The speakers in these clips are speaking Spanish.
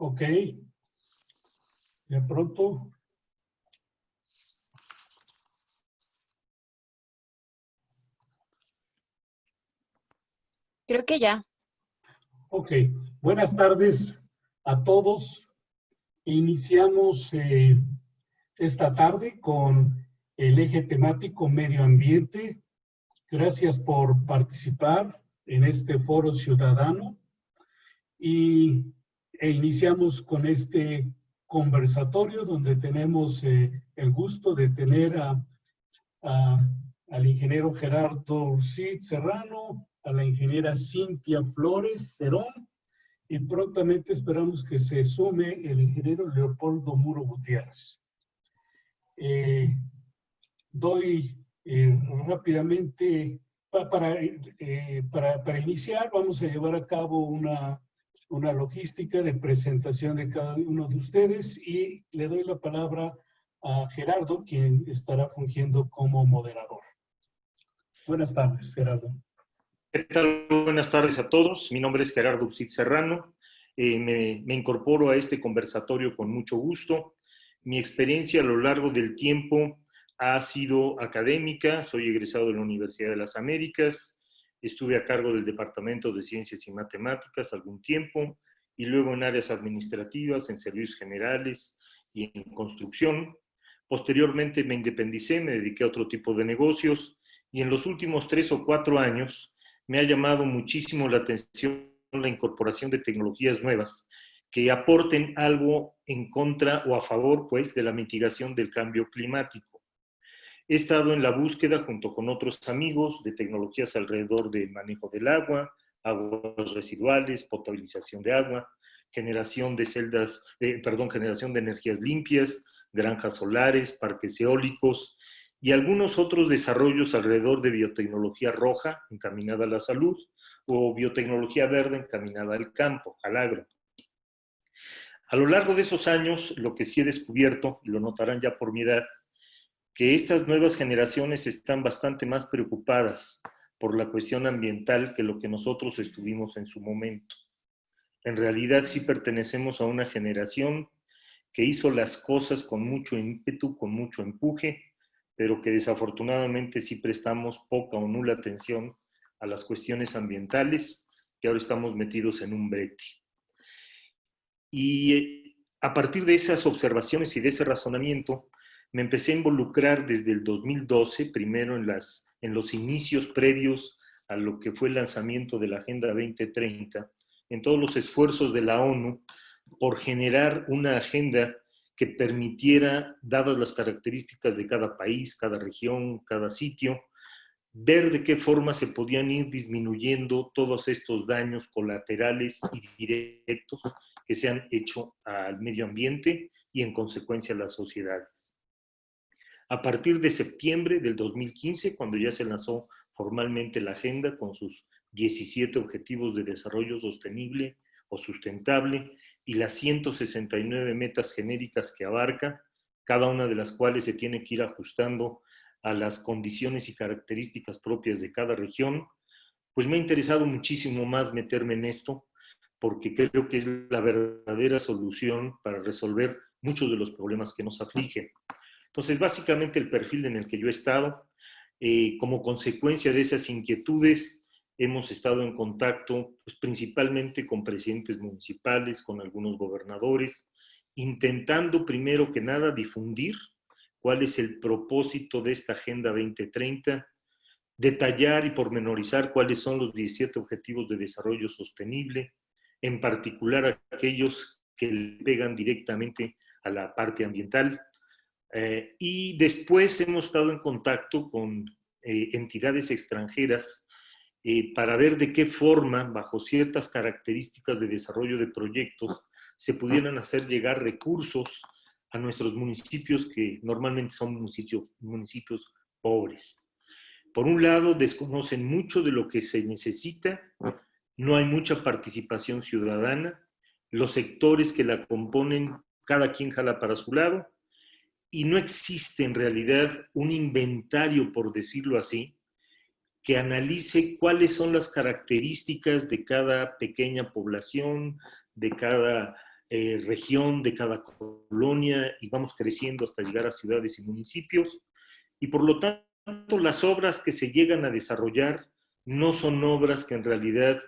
Ok, de pronto. Creo que ya. Ok, buenas tardes a todos. Iniciamos esta tarde con el eje temático medio ambiente. Gracias por participar en este foro ciudadano e iniciamos con este conversatorio donde tenemos el gusto de tener al ingeniero Gerardo Cid Serrano, a la ingeniera Cintia Flores Cerón, y prontamente esperamos que se sume el ingeniero Leopoldo Muro Gutiérrez. Doy rápidamente, para iniciar, vamos a llevar a cabo una logística de presentación de cada uno de ustedes y le doy la palabra a Gerardo, quien estará fungiendo como moderador. Buenas tardes, Gerardo. ¿Qué tal? Buenas tardes a todos. Mi nombre es Gerardo Cid Serrano. Me incorporo a este conversatorio con mucho gusto. Mi experiencia a lo largo del tiempo ha sido académica. Soy egresado de la Universidad de las Américas. Estuve a cargo del Departamento de Ciencias y Matemáticas algún tiempo y luego en áreas administrativas, en servicios generales y en construcción. Posteriormente me independicé, me dediqué a otro tipo de negocios y en los últimos 3 o 4 años me ha llamado muchísimo la atención la incorporación de tecnologías nuevas que aporten algo en contra o a favor, pues, de la mitigación del cambio climático. He estado en la búsqueda, junto con otros amigos, de tecnologías alrededor del manejo del agua, aguas residuales, potabilización de agua, generación de generación de energías limpias, granjas solares, parques eólicos, y algunos otros desarrollos alrededor de biotecnología roja encaminada a la salud o biotecnología verde encaminada al campo, al agro. A lo largo de esos años, lo que sí he descubierto, y lo notarán ya por mi edad, que estas nuevas generaciones están bastante más preocupadas por la cuestión ambiental que lo que nosotros estuvimos en su momento. En realidad sí pertenecemos a una generación que hizo las cosas con mucho ímpetu, con mucho empuje, pero que desafortunadamente sí prestamos poca o nula atención a las cuestiones ambientales, que ahora estamos metidos en un brete. Y a partir de esas observaciones y de ese razonamiento, me empecé a involucrar desde el 2012, primero en los inicios previos a lo que fue el lanzamiento de la Agenda 2030, en todos los esfuerzos de la ONU por generar una agenda que permitiera, dadas las características de cada país, cada región, cada sitio, ver de qué forma se podían ir disminuyendo todos estos daños colaterales y directos que se han hecho al medio ambiente y en consecuencia a las sociedades. A partir de septiembre del 2015, cuando ya se lanzó formalmente la agenda con sus 17 objetivos de desarrollo sostenible o sustentable y las 169 metas genéricas que abarca, cada una de las cuales se tiene que ir ajustando a las condiciones y características propias de cada región, pues me ha interesado muchísimo más meterme en esto, porque creo que es la verdadera solución para resolver muchos de los problemas que nos afligen. Entonces, básicamente el perfil en el que yo he estado, como consecuencia de esas inquietudes, hemos estado en contacto pues, principalmente con presidentes municipales, con algunos gobernadores, intentando primero que nada difundir cuál es el propósito de esta Agenda 2030, detallar y pormenorizar cuáles son los 17 Objetivos de Desarrollo Sostenible, en particular aquellos que le pegan directamente a la parte ambiental. Y después hemos estado en contacto con entidades extranjeras para ver de qué forma, bajo ciertas características de desarrollo de proyectos, se pudieran hacer llegar recursos a nuestros municipios que normalmente son municipios pobres. Por un lado, desconocen mucho de lo que se necesita, no hay mucha participación ciudadana, los sectores que la componen, cada quien jala para su lado, y no existe en realidad un inventario, por decirlo así, que analice cuáles son las características de cada pequeña población, de cada región, de cada colonia, y vamos creciendo hasta llegar a ciudades y municipios. Y por lo tanto, las obras que se llegan a desarrollar no son obras que en realidad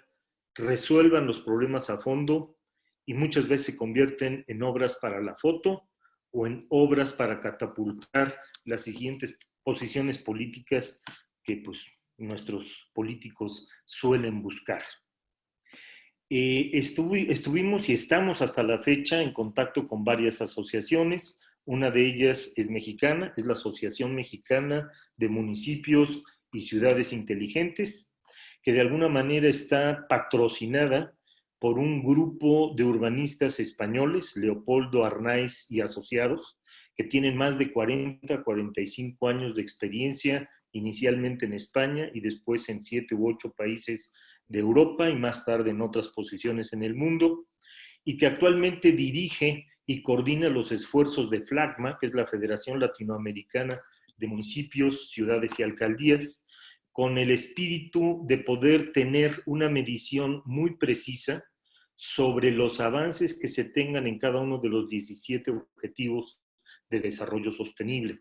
resuelvan los problemas a fondo, y muchas veces se convierten en obras para la foto o en obras para catapultar las siguientes posiciones políticas que pues, nuestros políticos suelen buscar. Estuvimos y estamos hasta la fecha en contacto con varias asociaciones. Una de ellas es mexicana, es la Asociación Mexicana de Municipios y Ciudades Inteligentes, que de alguna manera está patrocinada por un grupo de urbanistas españoles, Leopoldo Arnaiz y Asociados, que tienen más de 40, 45 años de experiencia, inicialmente en España y después en 7 u 8 países de Europa y más tarde en otras posiciones en el mundo, y que actualmente dirige y coordina los esfuerzos de FLACMA, que es la Federación Latinoamericana de Municipios, Ciudades y Alcaldías, con el espíritu de poder tener una medición muy precisa sobre los avances que se tengan en cada uno de los 17 objetivos de desarrollo sostenible.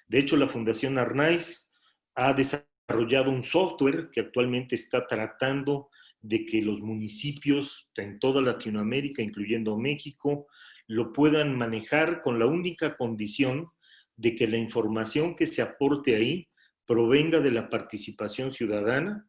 De hecho, la Fundación Arnaiz ha desarrollado un software que actualmente está tratando de que los municipios en toda Latinoamérica, incluyendo México, lo puedan manejar con la única condición de que la información que se aporte ahí provenga de la participación ciudadana,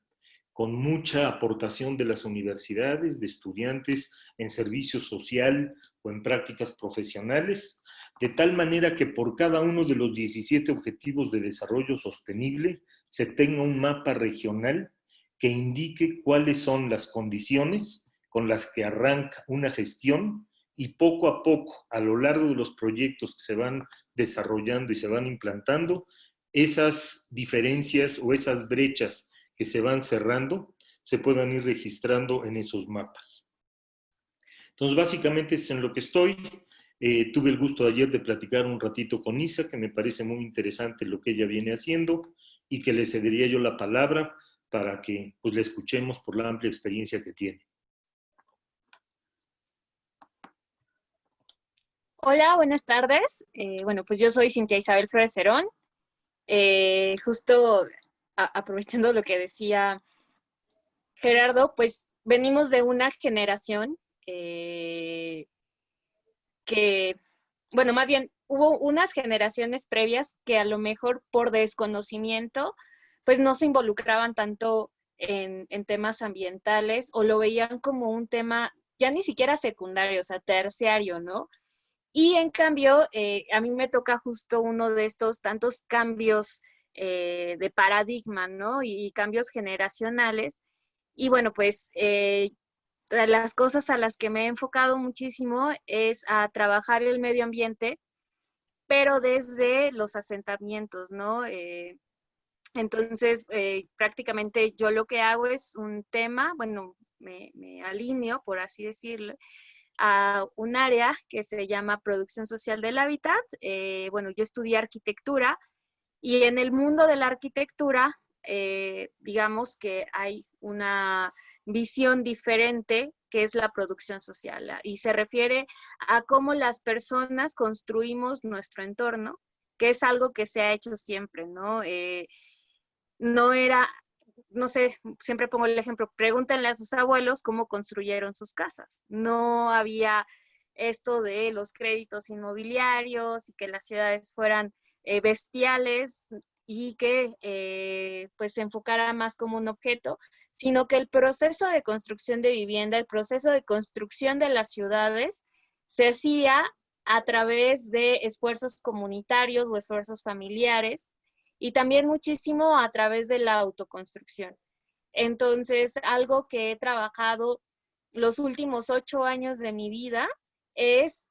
con mucha aportación de las universidades, de estudiantes en servicio social o en prácticas profesionales, de tal manera que por cada uno de los 17 objetivos de desarrollo sostenible se tenga un mapa regional que indique cuáles son las condiciones con las que arranca una gestión, y poco a poco, a lo largo de los proyectos que se van desarrollando y se van implantando, esas diferencias o esas brechas que se van cerrando se puedan ir registrando en esos mapas. Entonces, básicamente es en lo que estoy. Tuve el gusto ayer de platicar un ratito con Isa, que me parece muy interesante lo que ella viene haciendo, y que le cedería yo la palabra para que pues, la escuchemos por la amplia experiencia que tiene. Hola, buenas tardes. Bueno, pues yo soy Cintia Isabel Flores Cerón. Justo aprovechando lo que decía Gerardo, pues venimos de una generación que, bueno, más bien hubo unas generaciones previas que a lo mejor por desconocimiento, pues no se involucraban tanto en temas ambientales o lo veían como un tema ya ni siquiera secundario, o sea, terciario, ¿no? Y en cambio, a mí me toca justo uno de estos tantos cambios de paradigma, ¿no? Y cambios generacionales. Y bueno, pues de las cosas a las que me he enfocado muchísimo es a trabajar el medio ambiente, pero desde los asentamientos, ¿no? Entonces, prácticamente yo lo que hago es un tema, bueno, me alineo, por así decirlo, a un área que se llama producción social del hábitat. Bueno, yo estudié arquitectura y en el mundo de la arquitectura, digamos que hay una visión diferente que es la producción social, y se refiere a cómo las personas construimos nuestro entorno, que es algo que se ha hecho siempre, ¿no? No era, no sé, siempre pongo el ejemplo, pregúntenle a sus abuelos cómo construyeron sus casas. No había esto de los créditos inmobiliarios y que las ciudades fueran bestiales y que pues se enfocara más como un objeto, sino que el proceso de construcción de vivienda, el proceso de construcción de las ciudades se hacía a través de esfuerzos comunitarios o esfuerzos familiares, y también muchísimo a través de la autoconstrucción. Entonces, algo que he trabajado los últimos 8 años de mi vida es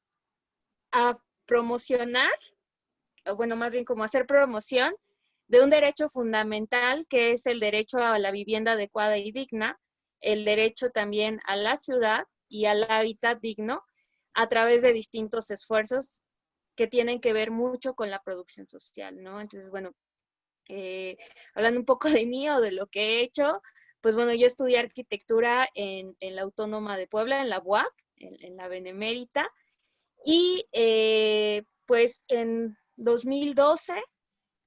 a promocionar, o bueno, más bien como hacer promoción de un derecho fundamental que es el derecho a la vivienda adecuada y digna, el derecho también a la ciudad y al hábitat digno a través de distintos esfuerzos que tienen que ver mucho con la producción social, ¿no? Entonces, bueno, hablando un poco de mí o de lo que he hecho, pues bueno, yo estudié arquitectura en la Autónoma de Puebla, en la UAC, en la Benemérita. Y pues en 2012,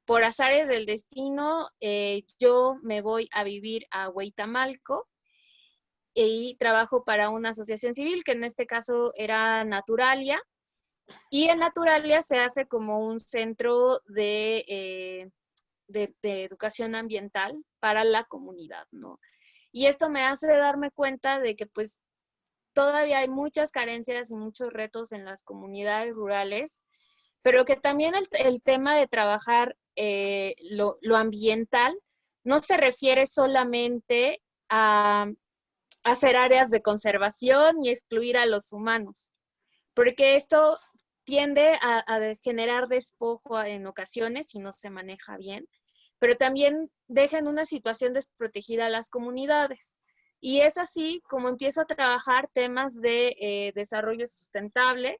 por azares del destino, yo me voy a vivir a Hueytamalco y trabajo para una asociación civil, que en este caso era Naturalia. Y en Naturalia se hace como un centro de educación ambiental para la comunidad, ¿no? Y esto me hace darme cuenta de que pues todavía hay muchas carencias y muchos retos en las comunidades rurales, pero que también el tema de trabajar lo ambiental no se refiere solamente a hacer áreas de conservación y excluir a los humanos, porque esto tiende a generar despojo en ocasiones si no se maneja bien, pero también deja en una situación desprotegida a las comunidades. Y es así como empiezo a trabajar temas de desarrollo sustentable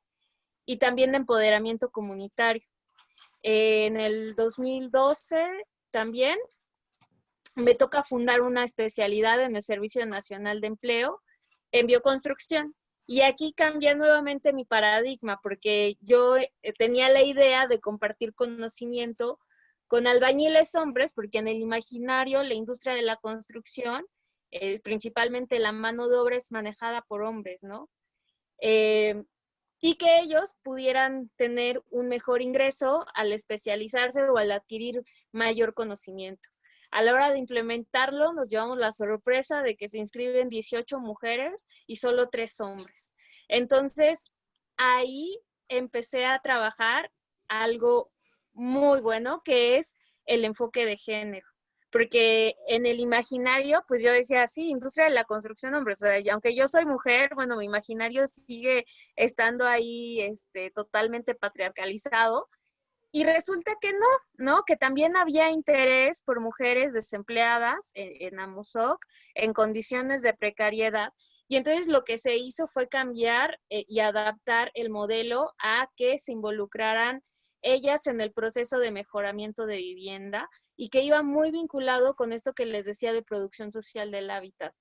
y también de empoderamiento comunitario. En el 2012 también me toca fundar una especialidad en el Servicio Nacional de Empleo en bioconstrucción. Y aquí cambia nuevamente mi paradigma, porque yo tenía la idea de compartir conocimiento con albañiles hombres, porque en el imaginario la industria de la construcción, principalmente la mano de obra, es manejada por hombres, ¿no? Y que ellos pudieran tener un mejor ingreso al especializarse o al adquirir mayor conocimiento. A la hora de implementarlo, nos llevamos la sorpresa de que se inscriben 18 mujeres y solo 3 hombres. Entonces, ahí empecé a trabajar algo muy bueno, que es el enfoque de género. Porque en el imaginario, pues yo decía, sí, industria de la construcción, hombre, o sea, y aunque yo soy mujer, bueno, mi imaginario sigue estando ahí totalmente patriarcalizado. Y resulta que no, ¿no? Que también había interés por mujeres desempleadas en Amozoc, en condiciones de precariedad. Y entonces lo que se hizo fue cambiar y adaptar el modelo a que se involucraran ellas en el proceso de mejoramiento de vivienda y que iba muy vinculado con esto que les decía de producción social del hábitat.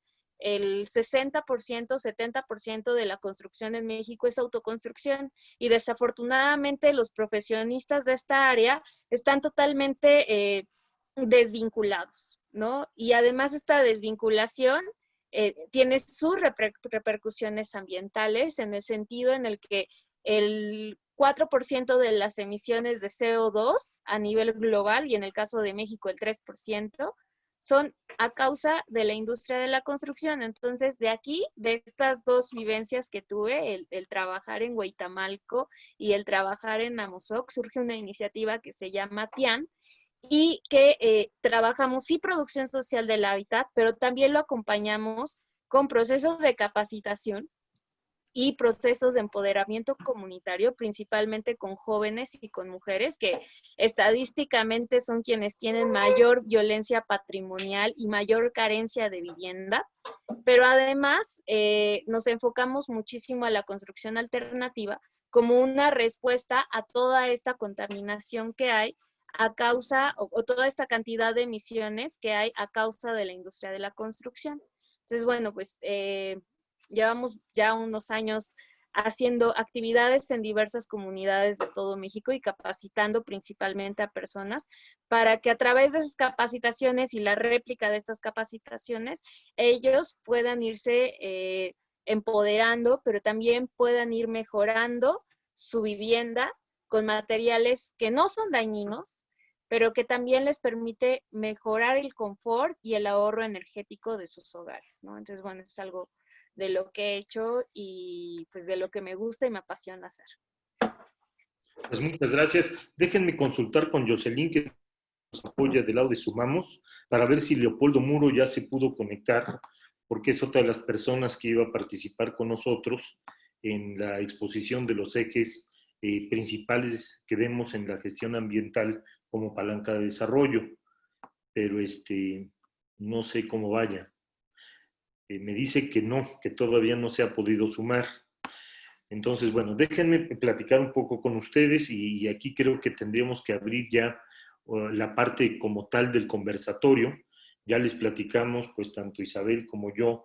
El 60%, 70% de la construcción en México es autoconstrucción y desafortunadamente los profesionistas de esta área están totalmente desvinculados, ¿no? Y además esta desvinculación tiene sus repercusiones ambientales en el sentido en el que el 4% de las emisiones de CO2 a nivel global, y en el caso de México el 3%, son a causa de la industria de la construcción. Entonces, de aquí, de estas dos vivencias que tuve, el trabajar en Hueytamalco y el trabajar en Amozoc, surge una iniciativa que se llama TIAN, y que trabajamos sí producción social del hábitat, pero también lo acompañamos con procesos de capacitación y procesos de empoderamiento comunitario, principalmente con jóvenes y con mujeres, que estadísticamente son quienes tienen mayor violencia patrimonial y mayor carencia de vivienda, pero además nos enfocamos muchísimo a la construcción alternativa como una respuesta a toda esta contaminación que hay a causa, o toda esta cantidad de emisiones que hay a causa de la industria de la construcción. Entonces, bueno, pues llevamos ya unos años haciendo actividades en diversas comunidades de todo México y capacitando principalmente a personas para que a través de esas capacitaciones y la réplica de estas capacitaciones, ellos puedan irse empoderando, pero también puedan ir mejorando su vivienda con materiales que no son dañinos, pero que también les permite mejorar el confort y el ahorro energético de sus hogares, ¿no? Entonces, bueno, es algo de lo que he hecho y pues de lo que me gusta y me apasiona hacer. Pues muchas gracias. Déjenme consultar con Jocelyn, que nos apoya del lado de Sumamos, para ver si Leopoldo Muro ya se pudo conectar, porque es otra de las personas que iba a participar con nosotros en la exposición de los ejes principales que vemos en la gestión ambiental como palanca de desarrollo, pero no sé cómo vaya. Me dice que no, que todavía no se ha podido sumar. Entonces, bueno, déjenme platicar un poco con ustedes y aquí creo que tendríamos que abrir ya la parte como tal del conversatorio. Ya les platicamos, pues tanto Isabel como yo,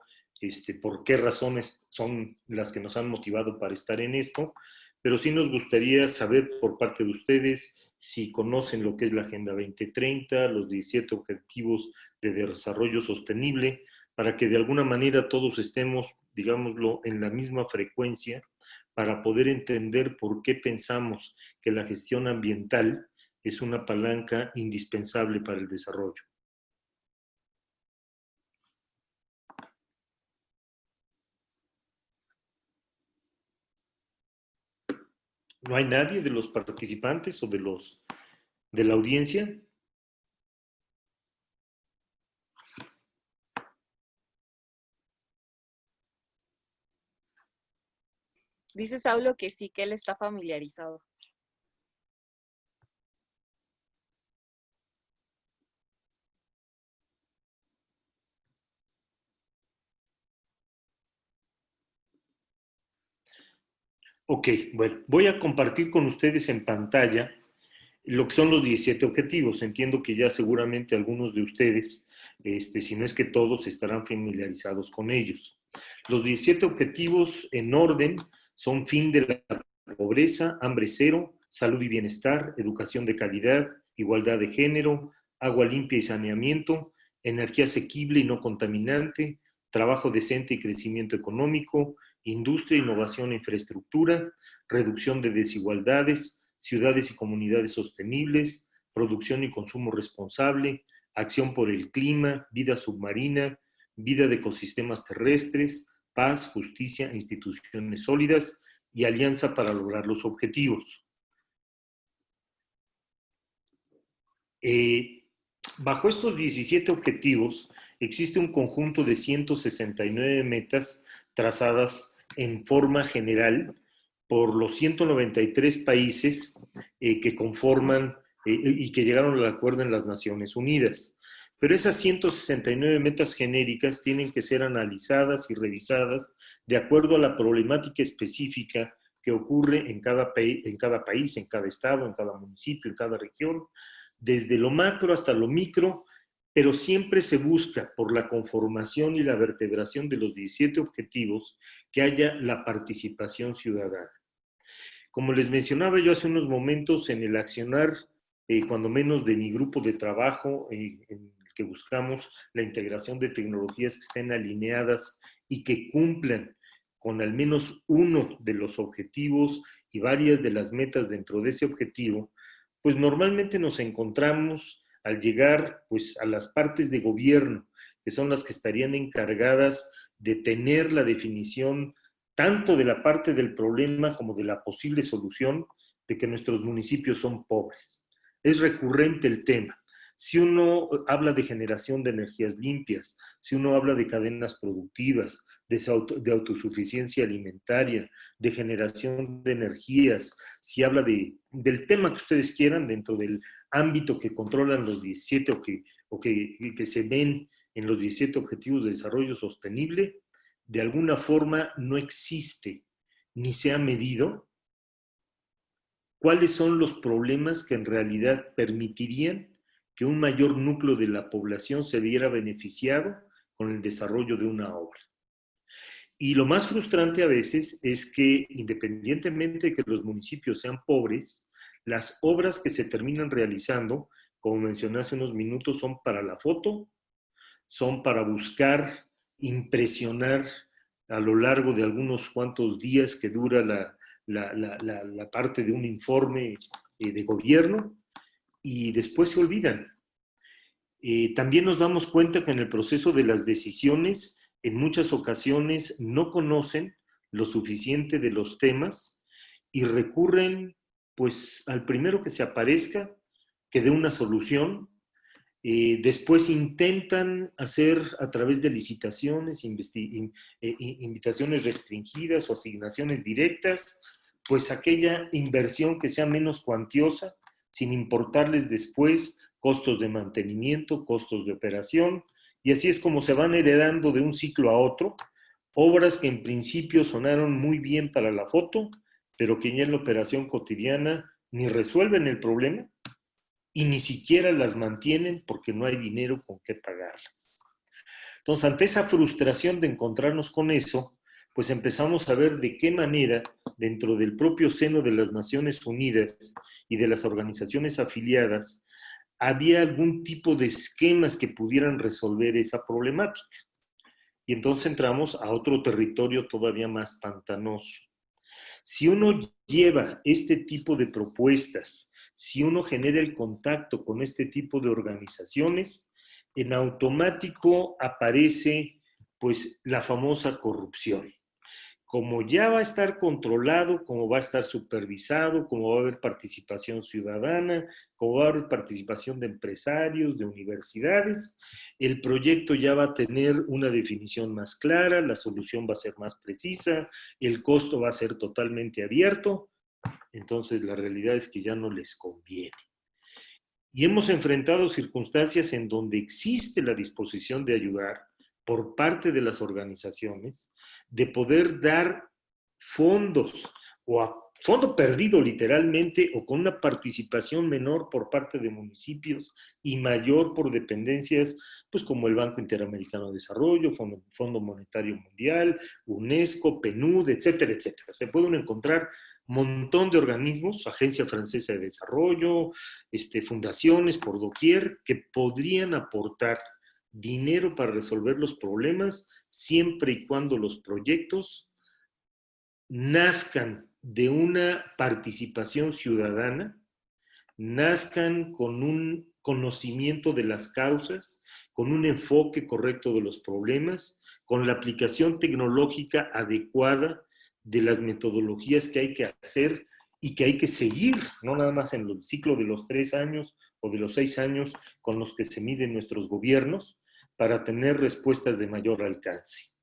por qué razones son las que nos han motivado para estar en esto, pero sí nos gustaría saber por parte de ustedes si conocen lo que es la Agenda 2030, los 17 Objetivos de Desarrollo Sostenible, para que de alguna manera todos estemos, digámoslo, en la misma frecuencia, para poder entender por qué pensamos que la gestión ambiental es una palanca indispensable para el desarrollo. ¿No hay nadie de los participantes o de la audiencia? Dice Saulo que sí, que él está familiarizado. Ok, bueno, voy a compartir con ustedes en pantalla lo que son los 17 objetivos. Entiendo que ya seguramente algunos de ustedes, si no es que todos, estarán familiarizados con ellos. Los 17 objetivos en orden son fin de la pobreza, hambre cero, salud y bienestar, educación de calidad, igualdad de género, agua limpia y saneamiento, energía asequible y no contaminante, trabajo decente y crecimiento económico, industria, innovación e infraestructura, reducción de desigualdades, ciudades y comunidades sostenibles, producción y consumo responsable, acción por el clima, vida submarina, vida de ecosistemas terrestres, paz, justicia, instituciones sólidas y alianza para lograr los objetivos. Bajo estos 17 objetivos existe un conjunto de 169 metas trazadas en forma general por los 193 países que conforman y que llegaron al acuerdo en las Naciones Unidas. Pero esas 169 metas genéricas tienen que ser analizadas y revisadas de acuerdo a la problemática específica que ocurre en cada país, en cada estado, en cada municipio, en cada región, desde lo macro hasta lo micro, pero siempre se busca, por la conformación y la vertebración de los 17 objetivos, que haya la participación ciudadana. Como les mencionaba yo hace unos momentos, en el accionar, cuando menos de mi grupo de trabajo, en el que buscamos la integración de tecnologías que estén alineadas y que cumplan con al menos uno de los objetivos y varias de las metas dentro de ese objetivo, pues normalmente nos encontramos al llegar pues, a las partes de gobierno, que son las que estarían encargadas de tener la definición tanto de la parte del problema como de la posible solución de que nuestros municipios son pobres. Es recurrente el tema. Si uno habla de generación de energías limpias, si uno habla de cadenas productivas, de autosuficiencia alimentaria, de generación de energías, si habla del tema que ustedes quieran dentro del ámbito que controlan los 17 o que se ven en los 17 Objetivos de Desarrollo Sostenible, de alguna forma no existe ni se ha medido cuáles son los problemas que en realidad permitirían que un mayor núcleo de la población se viera beneficiado con el desarrollo de una obra. Y lo más frustrante a veces es que, independientemente de que los municipios sean pobres, las obras que se terminan realizando, como mencioné hace unos minutos, son para la foto, son para buscar impresionar a lo largo de algunos cuantos días que dura la parte de un informe de gobierno, y después se olvidan. También nos damos cuenta que en el proceso de las decisiones, en muchas ocasiones no conocen lo suficiente de los temas y recurren pues al primero que se aparezca, que dé una solución. Después intentan hacer a través de licitaciones, invitaciones restringidas o asignaciones directas, pues aquella inversión que sea menos cuantiosa, sin importarles después costos de mantenimiento, costos de operación, y así es como se van heredando de un ciclo a otro, obras que en principio sonaron muy bien para la foto, pero que ya en la operación cotidiana ni resuelven el problema, y ni siquiera las mantienen porque no hay dinero con qué pagarlas. Entonces, ante esa frustración de encontrarnos con eso, pues empezamos a ver de qué manera, dentro del propio seno de las Naciones Unidas y de las organizaciones afiliadas, había algún tipo de esquemas que pudieran resolver esa problemática. Y entonces entramos a otro territorio todavía más pantanoso. Si uno lleva este tipo de propuestas, si uno genera el contacto con este tipo de organizaciones, en automático aparece pues la famosa corrupción. Como ya va a estar controlado, como va a estar supervisado, como va a haber participación ciudadana, como va a haber participación de empresarios, de universidades, el proyecto ya va a tener una definición más clara, la solución va a ser más precisa, el costo va a ser totalmente abierto, entonces la realidad es que ya no les conviene. Y hemos enfrentado circunstancias en donde existe la disposición de ayudar por parte de las organizaciones, de poder dar fondos o a fondo perdido literalmente o con una participación menor por parte de municipios y mayor por dependencias pues como el Banco Interamericano de Desarrollo, Fondo Monetario Mundial, UNESCO, PNUD, etcétera, etcétera. Se pueden encontrar un montón de organismos, Agencia Francesa de Desarrollo, fundaciones por doquier, que podrían aportar dinero para resolver los problemas siempre y cuando los proyectos nazcan de una participación ciudadana, nazcan con un conocimiento de las causas, con un enfoque correcto de los problemas, con la aplicación tecnológica adecuada de las metodologías que hay que hacer y que hay que seguir, no nada más en el ciclo de los 3 años o de los 6 años con los que se miden nuestros gobiernos, para tener respuestas de mayor alcance.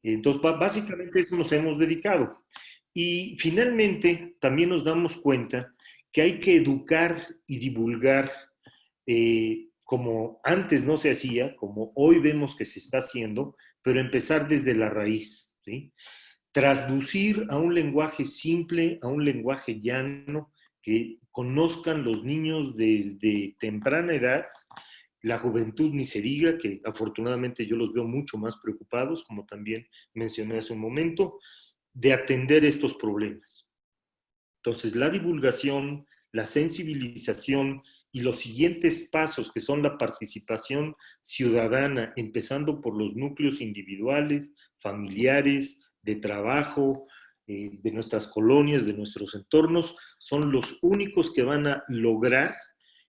Entonces, básicamente eso nos hemos dedicado. Y finalmente, también nos damos cuenta que hay que educar y divulgar como antes no se hacía, como hoy vemos que se está haciendo, pero empezar desde la raíz, ¿sí? Traducir a un lenguaje simple, a un lenguaje llano, que conozcan los niños desde temprana edad. La juventud ni se diga, que afortunadamente yo los veo mucho más preocupados, como también mencioné hace un momento, de atender estos problemas. Entonces, la divulgación, la sensibilización y los siguientes pasos, que son la participación ciudadana, empezando por los núcleos individuales, familiares, de trabajo, de nuestras colonias, de nuestros entornos, son los únicos que van a lograr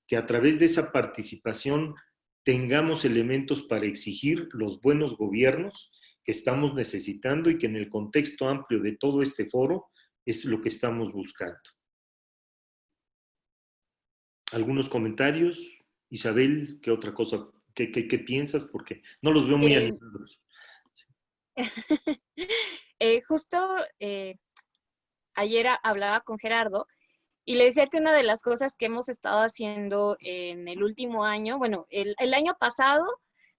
que a través de esa participación tengamos elementos para exigir los buenos gobiernos que estamos necesitando y que en el contexto amplio de todo este foro es lo que estamos buscando. ¿Algunos comentarios? Isabel, ¿qué otra cosa? ¿Qué piensas? Porque no los veo muy animados. Justo ayer hablaba con Gerardo y le decía que una de las cosas que hemos estado haciendo en el último año, bueno, el año pasado,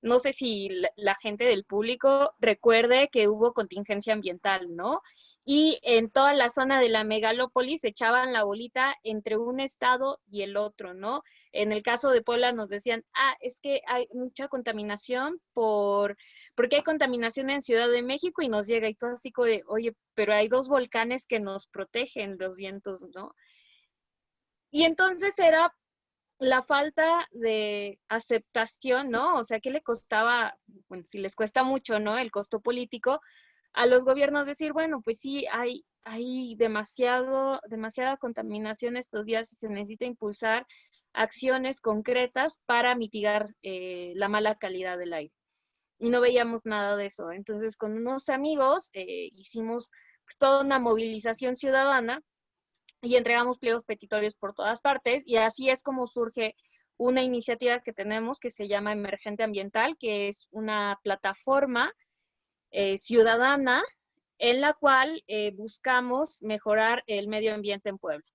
no sé si la gente del público recuerde que hubo contingencia ambiental, ¿no? Y en toda la zona de la megalópolis echaban la bolita entre un estado y el otro, ¿no? En el caso de Puebla nos decían, es que hay mucha contaminación porque hay contaminación en Ciudad de México y nos llega y todo así como de, oye, pero hay 2 volcanes que nos protegen los vientos, ¿no? Y entonces era la falta de aceptación, ¿no? O sea, ¿qué le costaba? Bueno, si les cuesta mucho, ¿no? El costo político a los gobiernos decir, bueno, pues sí, hay demasiada contaminación estos días y se necesita impulsar acciones concretas para mitigar la mala calidad del aire. Y no veíamos nada de eso. Entonces, con unos amigos hicimos pues, toda una movilización ciudadana y entregamos pliegos petitorios por todas partes, y así es como surge una iniciativa que tenemos que se llama Emergente Ambiental, que es una plataforma ciudadana en la cual buscamos mejorar el medio ambiente en Puebla.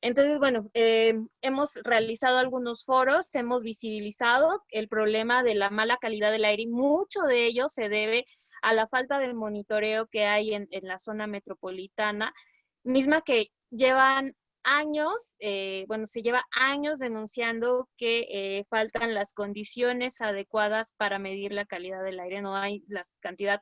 Entonces, bueno, hemos realizado algunos foros, hemos visibilizado el problema de la mala calidad del aire y mucho de ello se debe a la falta de monitoreo que hay en la zona metropolitana, misma que llevan años, bueno, se lleva años denunciando que faltan las condiciones adecuadas para medir la calidad del aire, no hay la cantidad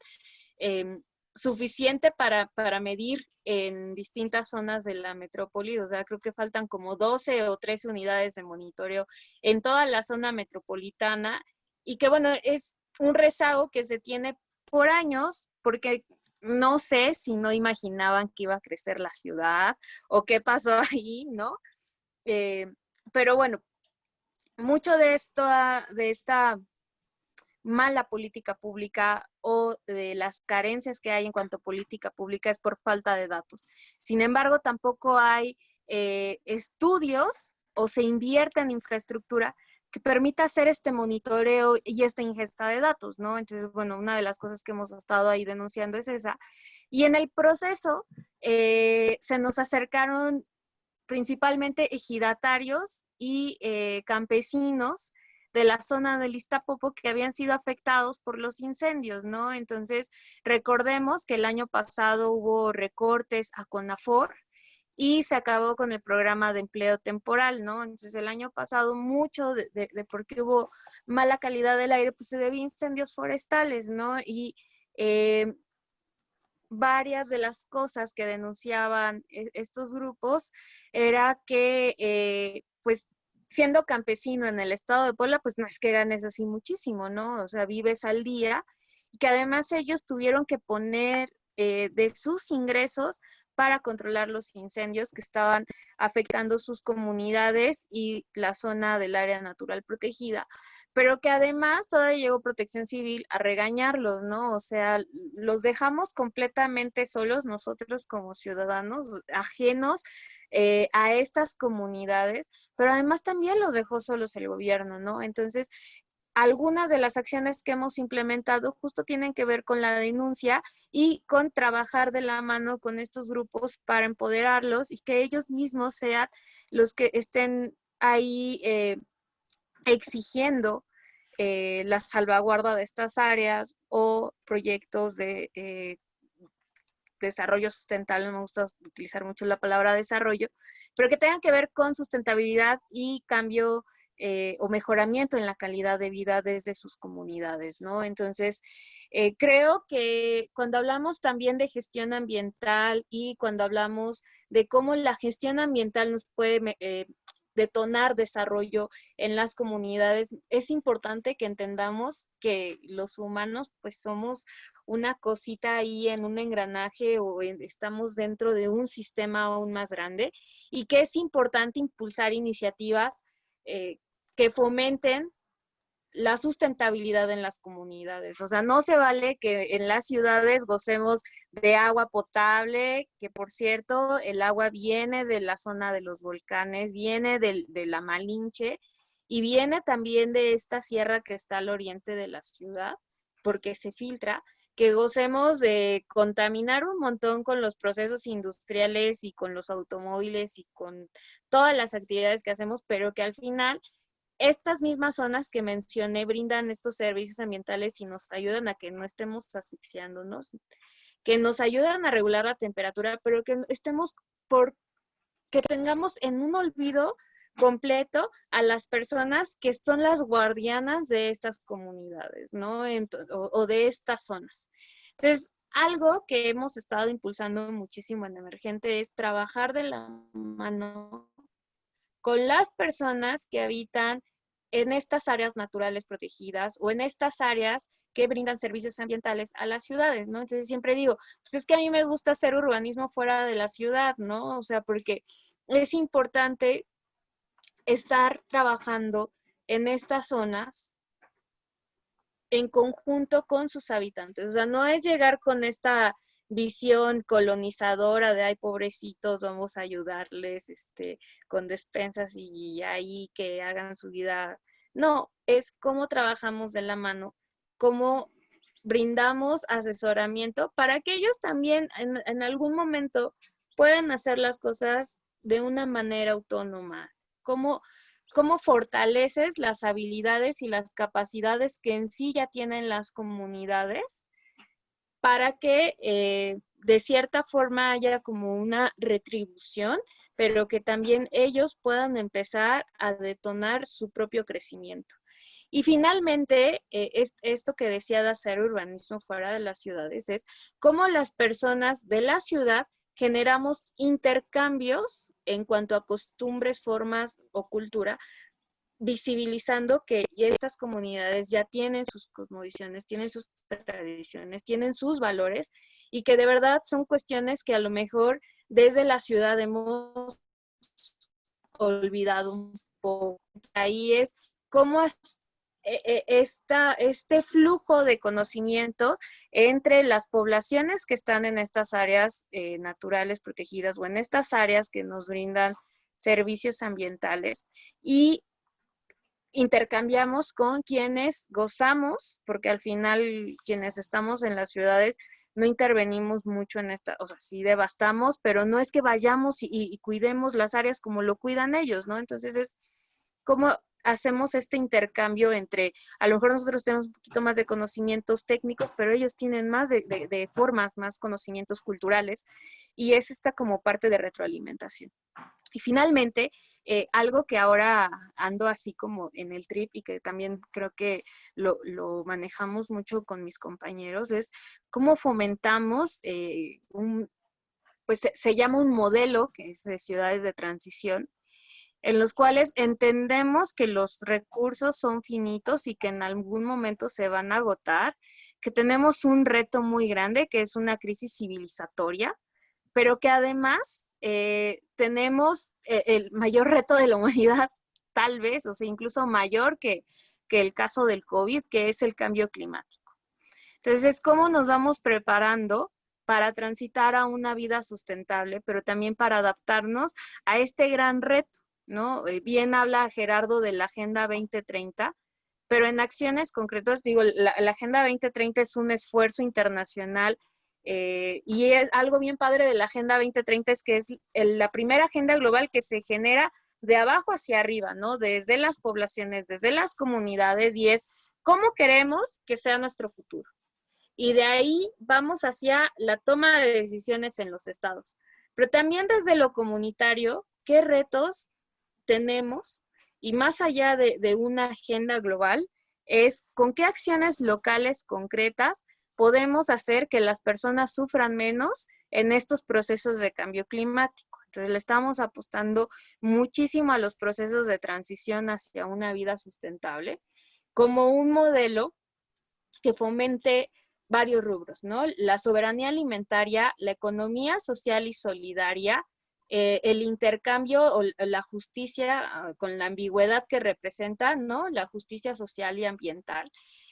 suficiente para medir en distintas zonas de la metrópoli, o sea, creo que faltan como 12 o 13 unidades de monitoreo en toda la zona metropolitana, y que bueno, es un rezago que se tiene por años, porque no sé si no imaginaban que iba a crecer la ciudad o qué pasó ahí, ¿no? Pero bueno, mucho de esta mala política pública o de las carencias que hay en cuanto a política pública es por falta de datos. Sin embargo, tampoco hay estudios o se invierte en infraestructura que permita hacer este monitoreo y esta ingesta de datos, ¿no? Entonces, bueno, una de las cosas que hemos estado ahí denunciando es esa. Y en el proceso se nos acercaron principalmente ejidatarios y campesinos de la zona del Iztapopo que habían sido afectados por los incendios, ¿no? Entonces, recordemos que el año pasado hubo recortes a CONAFOR y se acabó con el programa de empleo temporal, ¿no? Entonces, el año pasado mucho de por qué hubo mala calidad del aire, pues se debió a incendios forestales, ¿no? Y varias de las cosas que denunciaban estos grupos era que, pues, siendo campesino en el estado de Puebla, pues no es que ganes así muchísimo, ¿no? O sea, vives al día, y que además ellos tuvieron que poner de sus ingresos para controlar los incendios que estaban afectando sus comunidades y la zona del área natural protegida, pero que además todavía llegó Protección Civil a regañarlos, ¿no? O sea, los dejamos completamente solos nosotros como ciudadanos, ajenos a estas comunidades, pero además también los dejó solos el gobierno, ¿no? Entonces, algunas de las acciones que hemos implementado justo tienen que ver con la denuncia y con trabajar de la mano con estos grupos para empoderarlos y que ellos mismos sean los que estén ahí exigiendo la salvaguarda de estas áreas o proyectos de desarrollo sustentable, no me gusta utilizar mucho la palabra desarrollo, pero que tengan que ver con sustentabilidad y cambio o mejoramiento en la calidad de vida desde sus comunidades, ¿no? Entonces, creo que cuando hablamos también de gestión ambiental y cuando hablamos de cómo la gestión ambiental nos puede detonar desarrollo en las comunidades, es importante que entendamos que los humanos pues somos una cosita ahí en un engranaje o estamos dentro de un sistema aún más grande y que es importante impulsar iniciativas que fomenten la sustentabilidad en las comunidades. O sea, no se vale que en las ciudades gocemos de agua potable, que por cierto, el agua viene de la zona de los volcanes, viene de la Malinche y viene también de esta sierra que está al oriente de la ciudad, porque se filtra, que gocemos de contaminar un montón con los procesos industriales y con los automóviles y con todas las actividades que hacemos, pero que al final estas mismas zonas que mencioné brindan estos servicios ambientales y nos ayudan a que no estemos asfixiándonos, que nos ayudan a regular la temperatura, pero que estemos que tengamos en un olvido completo a las personas que son las guardianas de estas comunidades, ¿no? O de estas zonas. Entonces, algo que hemos estado impulsando muchísimo en Emergente es trabajar de la mano con las personas que habitan en estas áreas naturales protegidas o en estas áreas que brindan servicios ambientales a las ciudades, ¿no? Entonces siempre digo, pues es que a mí me gusta hacer urbanismo fuera de la ciudad, ¿no? O sea, porque es importante estar trabajando en estas zonas en conjunto con sus habitantes. O sea, no es llegar con esta visión colonizadora de, ay, pobrecitos, vamos a ayudarles con despensas y ahí que hagan su vida. No, es cómo trabajamos de la mano, cómo brindamos asesoramiento para que ellos también en algún momento puedan hacer las cosas de una manera autónoma. Cómo fortaleces las habilidades y las capacidades que en sí ya tienen las comunidades para que de cierta forma haya como una retribución, pero que también ellos puedan empezar a detonar su propio crecimiento. Y finalmente, esto que decía de hacer urbanismo fuera de las ciudades es cómo las personas de la ciudad generamos intercambios en cuanto a costumbres, formas o cultura, visibilizando que estas comunidades ya tienen sus cosmovisiones, tienen sus tradiciones, tienen sus valores, y que de verdad son cuestiones que a lo mejor desde la ciudad hemos olvidado un poco. Ahí es cómo este flujo de conocimientos entre las poblaciones que están en estas áreas naturales protegidas o en estas áreas que nos brindan servicios ambientales, y intercambiamos con quienes gozamos, porque al final quienes estamos en las ciudades no intervenimos mucho en esta, o sea, sí devastamos, pero no es que vayamos y cuidemos las áreas como lo cuidan ellos, ¿no? Entonces es como hacemos este intercambio entre, a lo mejor nosotros tenemos un poquito más de conocimientos técnicos, pero ellos tienen más de formas, más conocimientos culturales, y es esta como parte de retroalimentación. Y finalmente, algo que ahora ando así como en el trip y que también creo que lo manejamos mucho con mis compañeros, es cómo fomentamos pues se llama un modelo que es de ciudades de transición, en los cuales entendemos que los recursos son finitos y que en algún momento se van a agotar, que tenemos un reto muy grande, que es una crisis civilizatoria, pero que además tenemos el mayor reto de la humanidad, tal vez, o sea, incluso mayor que el caso del COVID, que es el cambio climático. Entonces, ¿cómo nos vamos preparando para transitar a una vida sustentable, pero también para adaptarnos a este gran reto, ¿no? Bien habla Gerardo de la Agenda 2030, pero en acciones concretas, digo, la Agenda 2030 es un esfuerzo internacional, y es algo bien padre de la Agenda 2030 es que es la primera agenda global que se genera de abajo hacia arriba, ¿no? Desde las poblaciones, desde las comunidades, y es cómo queremos que sea nuestro futuro. Y de ahí vamos hacia la toma de decisiones en los estados. Pero también desde lo comunitario, ¿qué retos tenemos? Y más allá de una agenda global, es con qué acciones locales concretas podemos hacer que las personas sufran menos en estos procesos de cambio climático. Entonces, le estamos apostando muchísimo a los procesos de transición hacia una vida sustentable como un modelo que fomente varios rubros, ¿no? La soberanía alimentaria, la economía social y solidaria, el intercambio o la justicia con la ambigüedad que representa, ¿no? La justicia social y ambiental,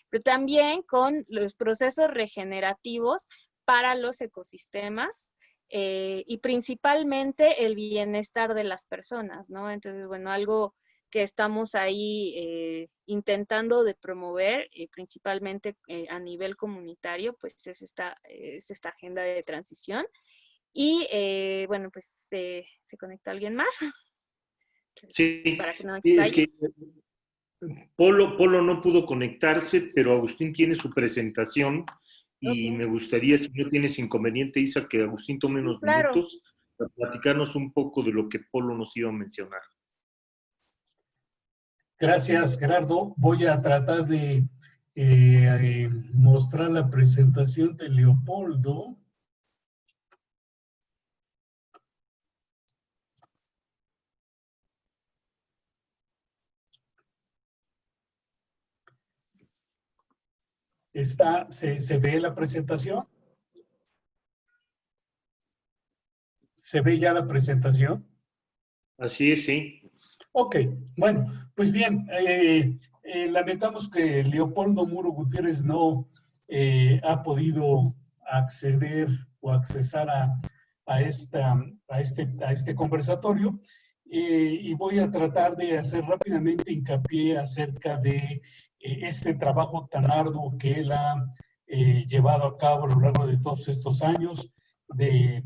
pero también con los procesos regenerativos para los ecosistemas, y principalmente el bienestar de las personas, ¿no? Entonces, bueno, algo que estamos ahí intentando de promover, principalmente a nivel comunitario, pues es esta agenda de transición. Y bueno, pues se conecta alguien más. Sí, para que no me es explaye. que Polo no pudo conectarse, pero Agustín tiene su presentación y Okay. me gustaría, si no tienes inconveniente, Isa, que Agustín tome unos Claro. minutos para platicarnos un poco de lo que Polo nos iba a mencionar. Gracias, Gerardo. Voy a tratar de mostrar la presentación de Leopoldo. ¿Se ve la presentación? ¿Se ve ya la presentación? Así es, sí. Ok, bueno, pues bien, lamentamos que Leopoldo Muro Gutiérrez no ha podido acceder o accesar a este conversatorio, y voy a tratar de hacer rápidamente hincapié acerca de este trabajo tan arduo que él ha llevado a cabo a lo largo de todos estos años de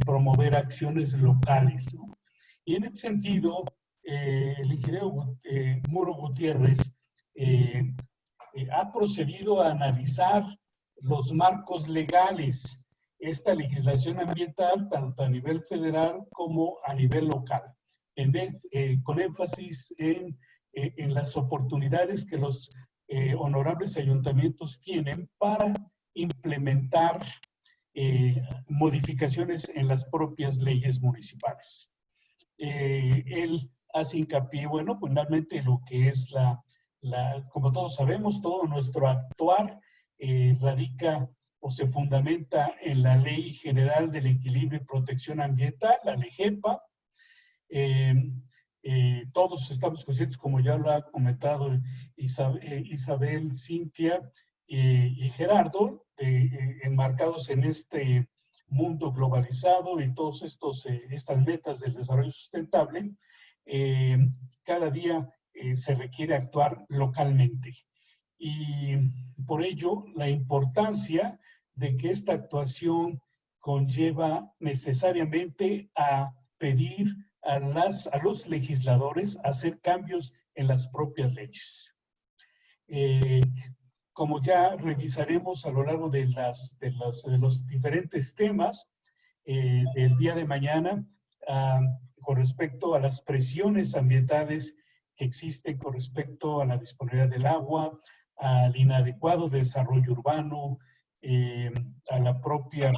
promover acciones locales, ¿no? Y en ese sentido, el ingeniero Muro Gutiérrez ha procedido a analizar los marcos legales, esta legislación ambiental, tanto a nivel federal como a nivel local, con énfasis en las oportunidades que los honorables ayuntamientos tienen para implementar modificaciones en las propias leyes municipales. Él hace hincapié, bueno, pues finalmente lo que es como todos sabemos, todo nuestro actuar radica o se fundamenta en la Ley General del Equilibrio y Protección Ambiental, la LEGEPA. Todos estamos conscientes, como ya lo ha comentado Isabel, Cintia y Gerardo, enmarcados en este mundo globalizado y todas estas metas del desarrollo sustentable, cada día se requiere actuar localmente. Y por ello, la importancia de que esta actuación conlleva necesariamente a pedir a los legisladores hacer cambios en las propias leyes. Como ya revisaremos a lo largo de los diferentes temas del día de mañana, con respecto a las presiones ambientales que existen con respecto a la disponibilidad del agua, al inadecuado desarrollo urbano, a la propia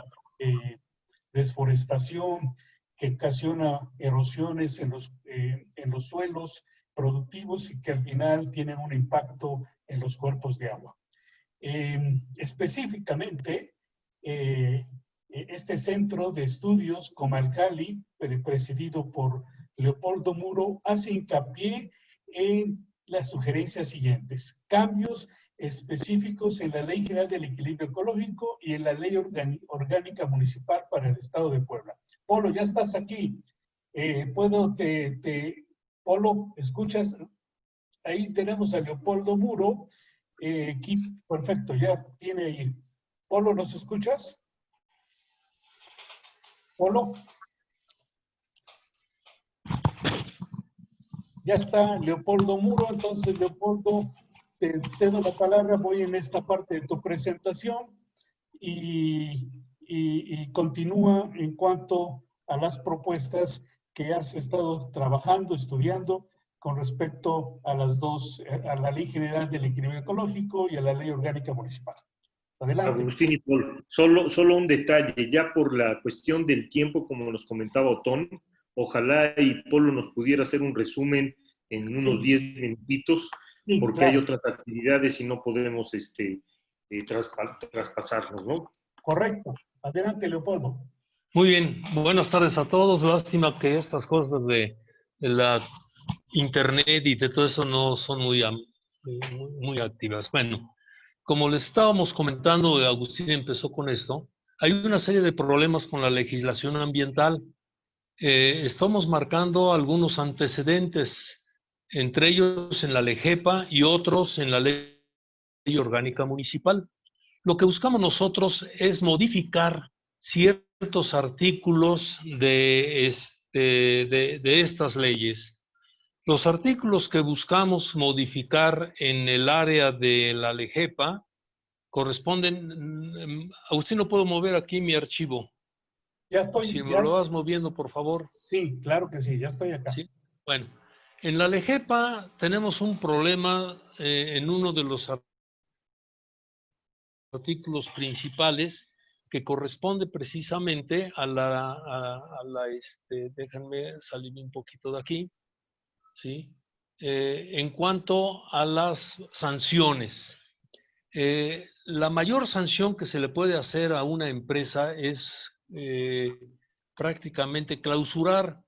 desforestación que ocasiona erosiones en los suelos productivos y que al final tienen un impacto en los cuerpos de agua. Específicamente, este centro de estudios Comalcali, presidido por Leopoldo Muro, hace hincapié en las sugerencias siguientes: cambios específicos en la Ley General del Equilibrio Ecológico y en la Ley Orgánica Municipal para el Estado de Puebla. Polo, ya estás aquí. Polo, ¿escuchas? Ahí tenemos a Leopoldo Muro. Perfecto, ya tiene ahí. Polo, ¿nos escuchas? Polo. Ya está Leopoldo Muro. Entonces, Leopoldo, te cedo la palabra. Voy en esta parte de tu presentación y continúa en cuanto a las propuestas que has estado trabajando, estudiando con respecto a las dos, a la Ley General del Equilibrio Ecológico y a la Ley Orgánica Municipal. Adelante. Agustín y Paul, solo un detalle, ya por la cuestión del tiempo, como nos comentaba Otón, ojalá y Polo nos pudiera hacer un resumen en unos 10 minutitos, sí, porque claro, hay otras actividades y no podemos traspasarnos, ¿no? Correcto. Adelante, Leopoldo. Muy bien, buenas tardes a todos. Lástima que estas cosas de la internet y de todo eso no son muy activas. Bueno, como les estábamos comentando, Agustín empezó con esto, hay una serie de problemas con la legislación ambiental. Estamos marcando algunos antecedentes, entre ellos en la LEGEPA y otros en la Ley Orgánica Municipal. Lo que buscamos nosotros es modificar ciertos artículos de estas leyes. Los artículos que buscamos modificar en el área de la LEGEPA corresponden. Agustín, no puedo mover aquí mi archivo. Ya estoy. Si me lo vas moviendo, por favor. Sí, claro que sí, ya estoy acá. ¿Sí? Bueno, en la LEGEPA tenemos un problema en uno de los artículos principales que corresponde precisamente a déjenme salir un poquito de aquí, ¿sí? En cuanto a las sanciones. La mayor sanción que se le puede hacer a una empresa es prácticamente clausurar,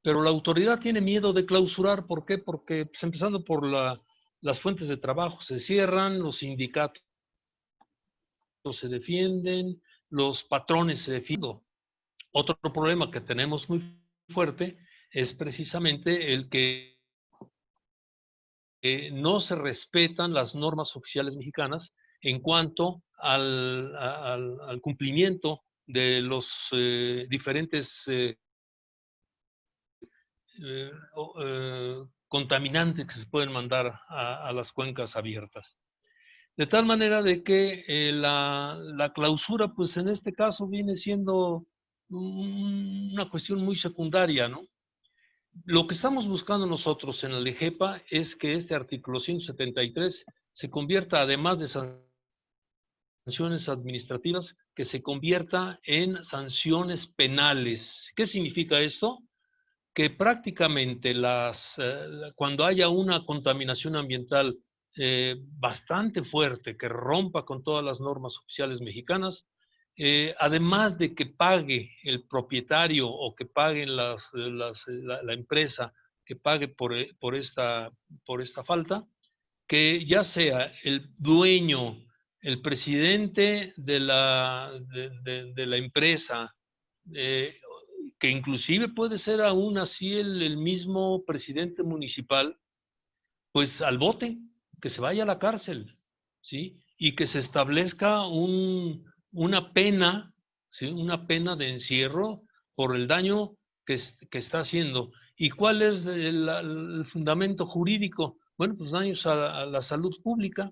pero la autoridad tiene miedo de clausurar. ¿Por qué? Porque pues, empezando por las fuentes de trabajo se cierran, los sindicatos se defienden, los patrones se defienden. Otro problema que tenemos muy fuerte es precisamente el que no se respetan las normas oficiales mexicanas en cuanto al cumplimiento de los diferentes contaminantes que se pueden mandar a las cuencas abiertas. De tal manera de que la clausura, pues en este caso viene siendo una cuestión muy secundaria, ¿no? Lo que estamos buscando nosotros en la LEGEPA es que este artículo 173 se convierta, además de sanciones administrativas, que se convierta en sanciones penales. ¿Qué significa esto? Que prácticamente cuando haya una contaminación ambiental bastante fuerte, que rompa con todas las normas oficiales mexicanas, además de que pague el propietario o que paguen la empresa que pague por esta falta, que ya sea el dueño, el presidente de la empresa, que inclusive puede ser aún así el mismo presidente municipal, pues al bote, que se vaya a la cárcel, ¿sí? Y que se establezca una pena, ¿sí? Una pena de encierro por el daño que está haciendo. ¿Y cuál es el fundamento jurídico? Bueno, pues daños a la salud pública,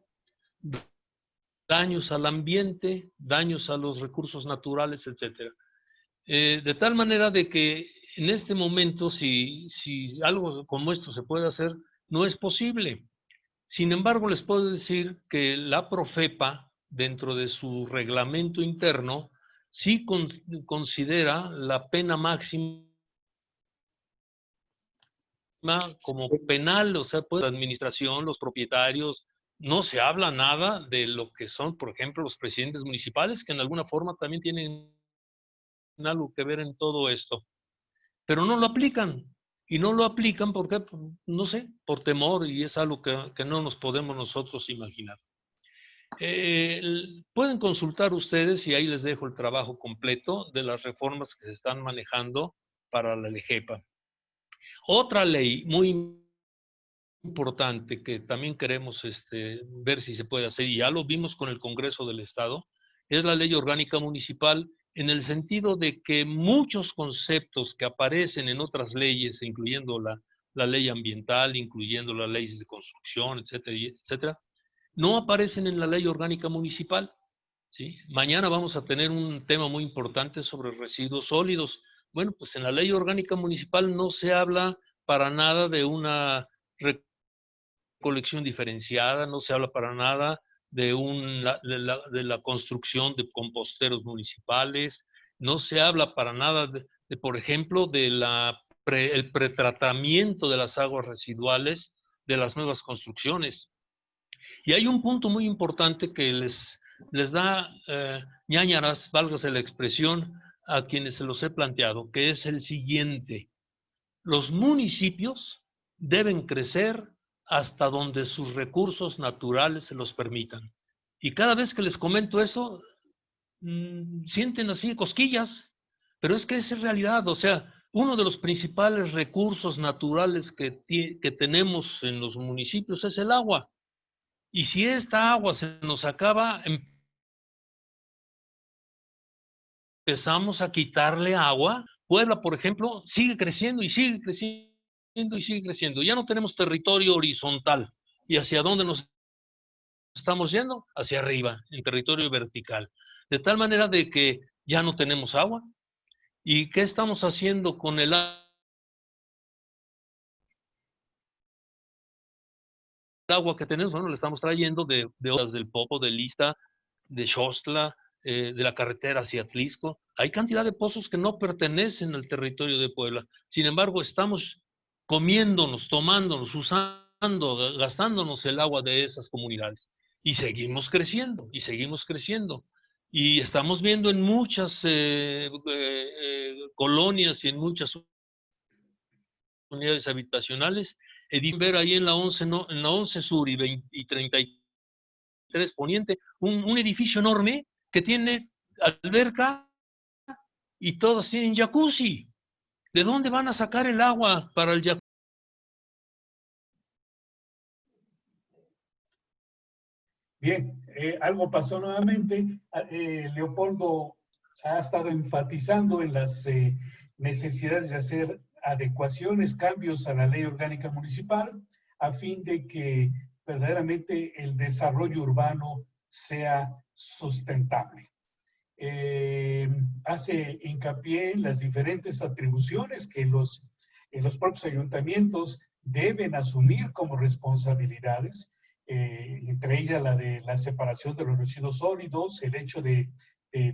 daños al ambiente, daños a los recursos naturales, etcétera. De tal manera de que en este momento, si algo como esto se puede hacer, no es posible. Sin embargo, les puedo decir que la Profepa, dentro de su reglamento interno, sí considera la pena máxima como penal, o sea, pues la administración, los propietarios, no se habla nada de lo que son, por ejemplo, los presidentes municipales, que en alguna forma también tienen algo que ver en todo esto, pero no lo aplican. Y no lo aplican porque, no sé, por temor, y es algo que no nos podemos nosotros imaginar. Pueden consultar ustedes, y ahí les dejo el trabajo completo de las reformas que se están manejando para la LEGEPA. Otra ley muy importante que también queremos ver si se puede hacer, y ya lo vimos con el Congreso del Estado, es la Ley Orgánica Municipal, en el sentido de que muchos conceptos que aparecen en otras leyes, incluyendo la ley ambiental, incluyendo las leyes de construcción, etcétera, etcétera, no aparecen en la Ley Orgánica Municipal, ¿sí? Mañana vamos a tener un tema muy importante sobre residuos sólidos. Bueno, pues en la Ley Orgánica Municipal no se habla para nada de una recolección diferenciada, no se habla para nada de la construcción de composteros municipales, no se habla para nada por ejemplo, el pretratamiento de las aguas residuales de las nuevas construcciones. Y hay un punto muy importante que les da ñáñaras, válgase la expresión, a quienes se los he planteado, que es el siguiente: los municipios deben crecer hasta donde sus recursos naturales se los permitan. Y cada vez que les comento eso, sienten así cosquillas, pero es que esa es realidad. O sea, uno de los principales recursos naturales que tenemos en los municipios es el agua. Y si esta agua se nos acaba, empezamos a quitarle agua. Puebla, por ejemplo, sigue creciendo y sigue creciendo y sigue creciendo. Ya no tenemos territorio horizontal. ¿Y hacia dónde nos estamos yendo? Hacia arriba, en territorio vertical. De tal manera de que ya no tenemos agua. ¿Y qué estamos haciendo con el agua que tenemos? Bueno, le estamos trayendo de Obras del Popo, de Lista, de Xostla, de la carretera hacia Atlisco. Hay cantidad de pozos que no pertenecen al territorio de Puebla. Sin embargo, estamos comiéndonos, tomándonos, usando, gastándonos el agua de esas comunidades. Y seguimos creciendo, y seguimos creciendo. Y estamos viendo en muchas colonias y en muchas unidades habitacionales, ver ahí en la 11, en la 11 Sur y 33 Poniente, un edificio enorme que tiene alberca y todos tienen jacuzzi. ¿De dónde van a sacar el agua para el jacuzzi? Bien, algo pasó nuevamente. Leopoldo ha estado enfatizando en las necesidades de hacer adecuaciones, cambios a la Ley Orgánica Municipal, a fin de que verdaderamente el desarrollo urbano sea sustentable. Hace hincapié en las diferentes atribuciones que los propios ayuntamientos deben asumir como responsabilidades, entre ellas la de la separación de los residuos sólidos, el hecho de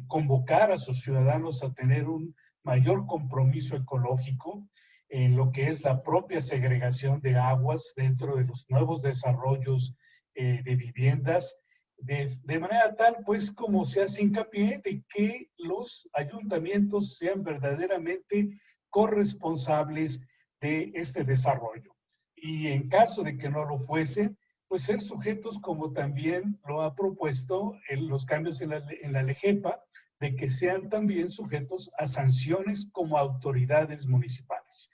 convocar a sus ciudadanos a tener un mayor compromiso ecológico en lo que es la propia segregación de aguas dentro de los nuevos desarrollos de viviendas, de manera tal, pues, como se hace hincapié de que los ayuntamientos sean verdaderamente corresponsables de este desarrollo. Y en caso de que no lo fuesen, pues ser sujetos, como también lo ha propuesto en los cambios en la LEGEPA, de que sean también sujetos a sanciones como autoridades municipales.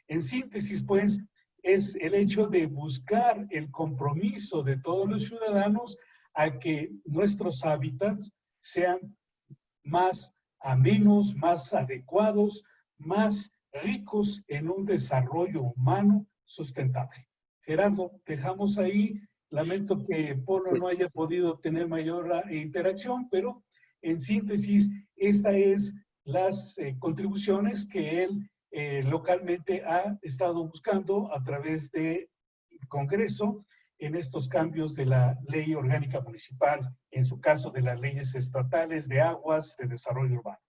En síntesis, pues, es el hecho de buscar el compromiso de todos los ciudadanos a que nuestros hábitats sean más amenos, más adecuados, más ricos en un desarrollo humano sustentable. Gerardo, dejamos ahí. Lamento que Polo no haya podido tener mayor interacción, pero en síntesis, estas es las contribuciones que él localmente ha estado buscando a través del Congreso en estos cambios de la ley orgánica municipal, en su caso de las leyes estatales de aguas, de desarrollo urbano.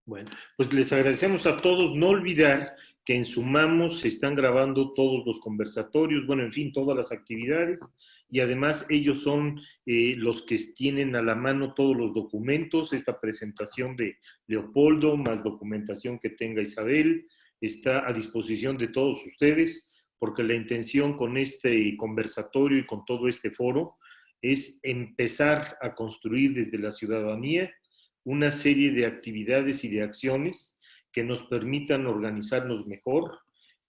Bueno, pues les agradecemos a todos. No olvidar que en Sumamos se están grabando todos los conversatorios, bueno, en fin, todas las actividades, y además ellos son los que tienen a la mano todos los documentos. Esta presentación de Leopoldo, más documentación que tenga Isabel, está a disposición de todos ustedes, porque la intención con este conversatorio y con todo este foro es empezar a construir desde la ciudadanía una serie de actividades y de acciones que nos permitan organizarnos mejor,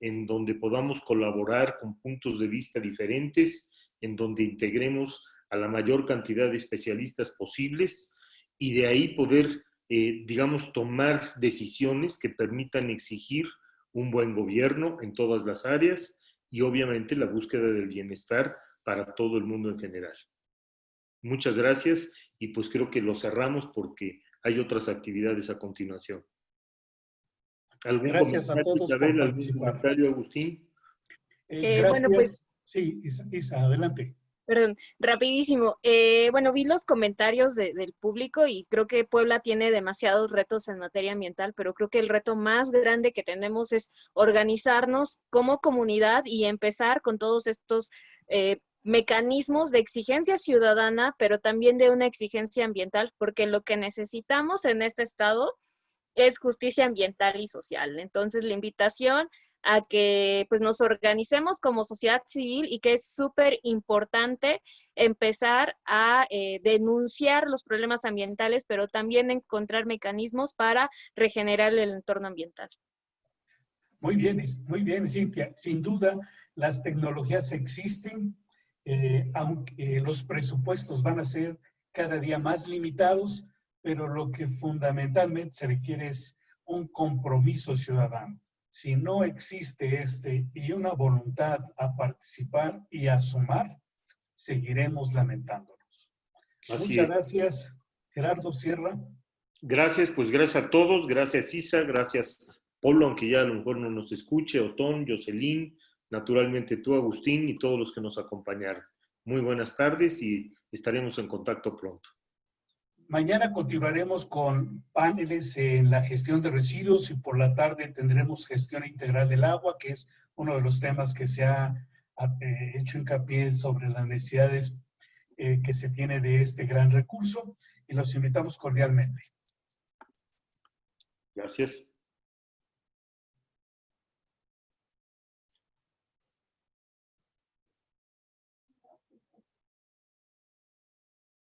en donde podamos colaborar con puntos de vista diferentes, en donde integremos a la mayor cantidad de especialistas posibles y de ahí poder, digamos, tomar decisiones que permitan exigir un buen gobierno en todas las áreas y obviamente la búsqueda del bienestar para todo el mundo en general. Muchas gracias y pues creo que lo cerramos porque hay otras actividades a continuación. ¿Algún Gracias a todos Isabel, por algún participar. comentario, Agustín? Gracias. Bueno, pues, sí, Isa, adelante. Perdón, rapidísimo. Bueno, vi los comentarios del público y creo que Puebla tiene demasiados retos en materia ambiental, pero creo que el reto más grande que tenemos es organizarnos como comunidad y empezar con todos estos mecanismos de exigencia ciudadana, pero también de una exigencia ambiental, porque lo que necesitamos en este estado es justicia ambiental y social. Entonces, la invitación a que pues nos organicemos como sociedad civil y que es súper importante empezar a denunciar los problemas ambientales, pero también encontrar mecanismos para regenerar el entorno ambiental. Muy bien, Cintia. Sin duda, las tecnologías existen, aunque los presupuestos van a ser cada día más limitados, pero lo que fundamentalmente se requiere es un compromiso ciudadano. Si no existe y una voluntad a participar y a sumar, seguiremos lamentándonos. Muchas gracias, Gerardo Sierra. Gracias, pues gracias a todos, gracias Isa, gracias Polo, aunque ya a lo mejor no nos escuche, Otón, Jocelyn, naturalmente tú, Agustín, y todos los que nos acompañaron. Muy buenas tardes y estaremos en contacto pronto. Mañana continuaremos con paneles en la gestión de residuos y por la tarde tendremos gestión integral del agua, que es uno de los temas que se ha hecho hincapié sobre las necesidades que se tiene de este gran recurso y los invitamos cordialmente. Gracias.